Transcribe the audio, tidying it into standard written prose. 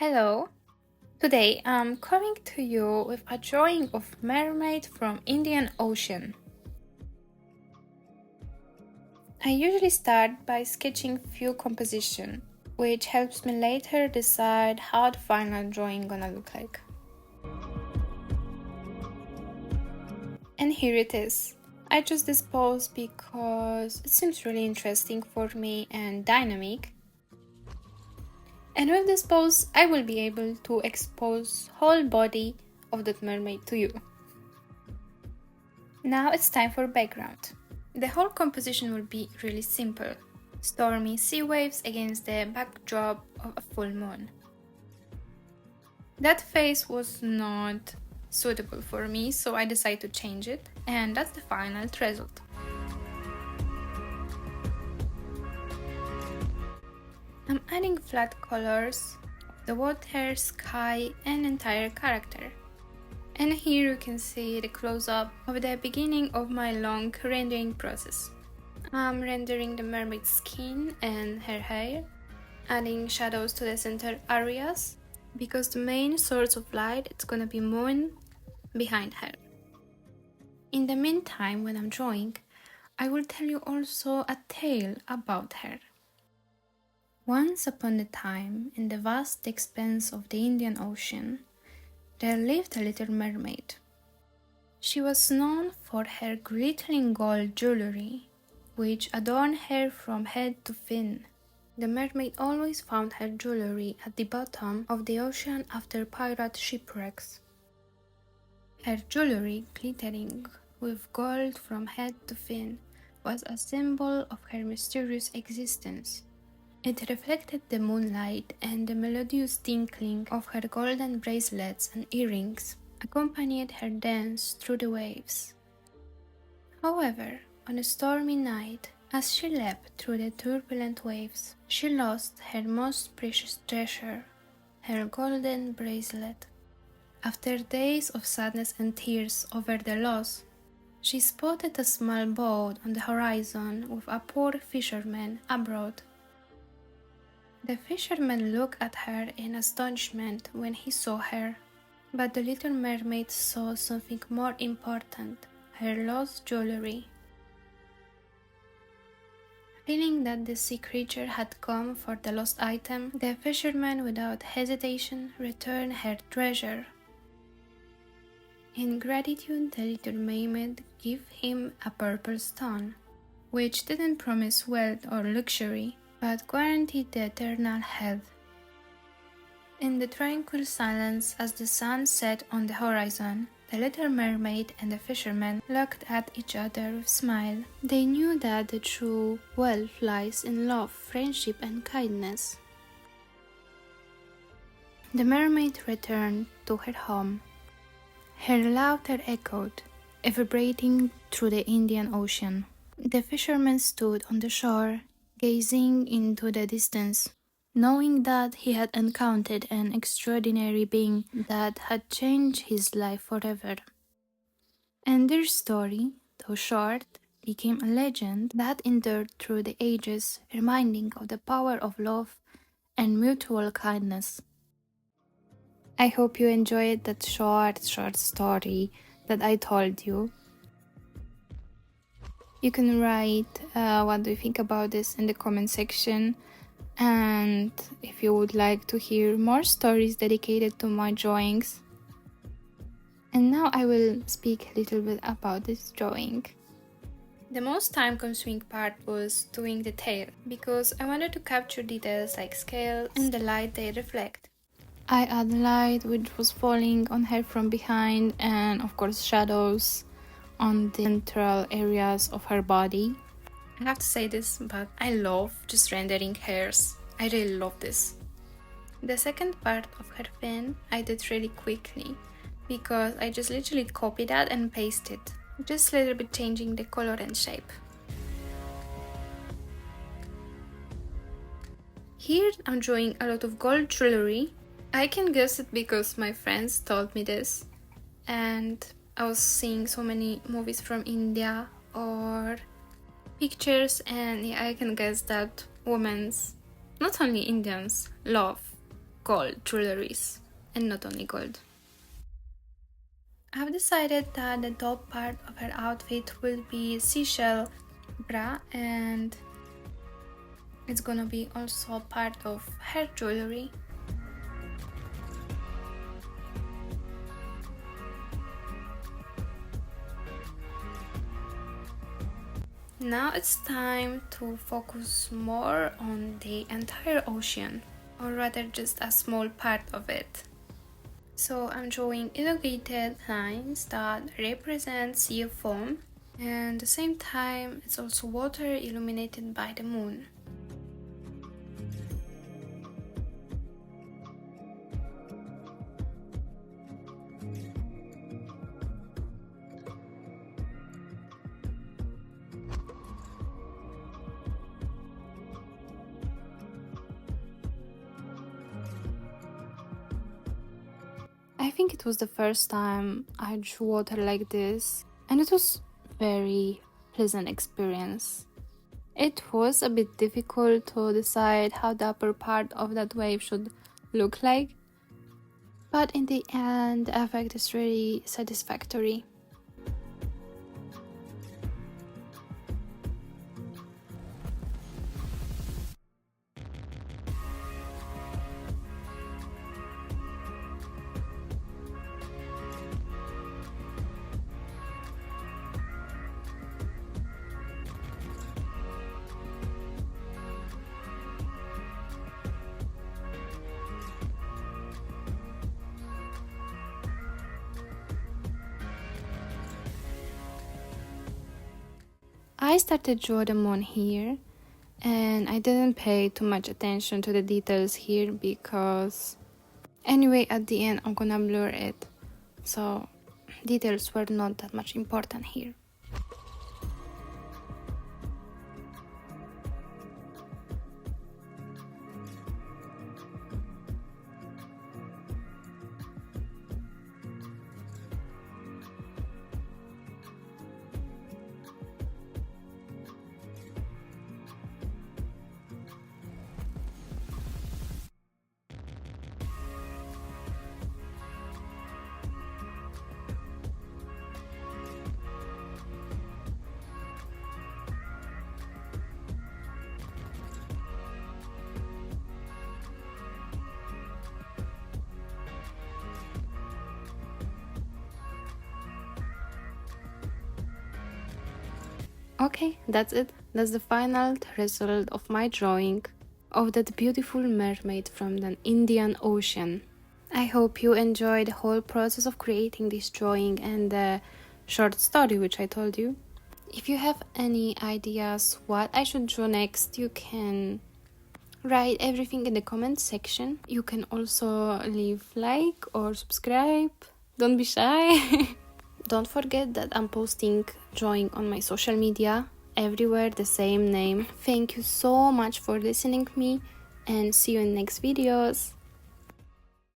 Hello! Today I'm coming to you with a drawing of mermaid from Indian Ocean. I usually start by sketching few composition, which helps me later decide how the final drawing gonna look like. And here it is. I chose this pose because it seems really interesting for me and dynamic. And with this pose, I will be able to expose whole body of that mermaid to you. Now it's time for background. The whole composition will be really simple. Stormy sea waves against the backdrop of a full moon. That face was not suitable for me, so I decided to change it, and that's the final result. I'm adding flat colors of the water, sky, and entire character. And here you can see the close-up of the beginning of my long rendering process. I'm rendering the mermaid's skin and her hair, adding shadows to the center areas, because the main source of light is gonna be moon behind her. In the meantime, when I'm drawing, I will tell you also a tale about her. Once upon a time, in the vast expanse of the Indian Ocean, there lived a little mermaid. She was known for her glittering gold jewelry, which adorned her from head to fin. The mermaid always found her jewelry at the bottom of the ocean after pirate shipwrecks. Her jewelry, glittering with gold from head to fin, was a symbol of her mysterious existence. It reflected the moonlight and the melodious tinkling of her golden bracelets and earrings accompanied her dance through the waves. However, on a stormy night, as she leapt through the turbulent waves, she lost her most precious treasure, her golden bracelet. After days of sadness and tears over the loss, she spotted a small boat on the horizon with a poor fisherman abroad. The fisherman looked at her in astonishment when he saw her, but the little mermaid saw something more important, her lost jewelry. Feeling that the sea creature had come for the lost item, the fisherman without hesitation returned her treasure. In gratitude, the little mermaid gave him a purple stone, which didn't promise wealth or luxury, but guaranteed the eternal health. In the tranquil silence as the sun set on the horizon, the little mermaid and the fisherman looked at each other with a smile. They knew that the true wealth lies in love, friendship, and kindness. The mermaid returned to her home. Her laughter echoed, vibrating through the Indian Ocean. The fisherman stood on the shore, gazing into the distance, knowing that he had encountered an extraordinary being that had changed his life forever. And their story, though short, became a legend that endured through the ages, reminding of the power of love and mutual kindness. I hope you enjoyed that short story that I told you. You can write what do you think about this in the comment section, and if you would like to hear more stories dedicated to my drawings. And now I will speak a little bit about this drawing. The most time-consuming part was doing the tail, because I wanted to capture details like scales and the light they reflect. I add light which was falling on her from behind, and of course shadows on the central areas of her body. I have to say this, but I love just rendering hairs. I really love this. The second part of her fin I did really quickly, because I just literally copied that and pasted, just a little bit changing the color and shape. Here I'm drawing a lot of gold jewelry. I can guess it because my friends told me this, and I was seeing so many movies from India or pictures, and yeah, I can guess that women's, not only Indians, love gold jewelries and not only gold. I've decided that the top part of her outfit will be seashell bra, and it's gonna be also part of her jewelry. Now it's time to focus more on the entire ocean, or rather just a small part of it. So I'm drawing elongated lines that represent sea foam, and at the same time it's also water illuminated by the moon. I think it was the first time I drew water like this, and it was very pleasant experience. It was a bit difficult to decide how the upper part of that wave should look like, but in the end the effect is really satisfactory. I started draw the moon here, and I didn't pay too much attention to the details here because anyway at the end I'm gonna blur it, so details were not that much important here. Okay, that's it. That's the final result of my drawing of that beautiful mermaid from the Indian Ocean. I hope you enjoyed the whole process of creating this drawing and the short story which I told you. If you have any ideas what I should draw next, you can write everything in the comment section. You can also leave like or subscribe. Don't be shy. Don't forget that I'm posting drawing on my social media, everywhere the same name. Thank you so much for listening to me, and see you in next videos.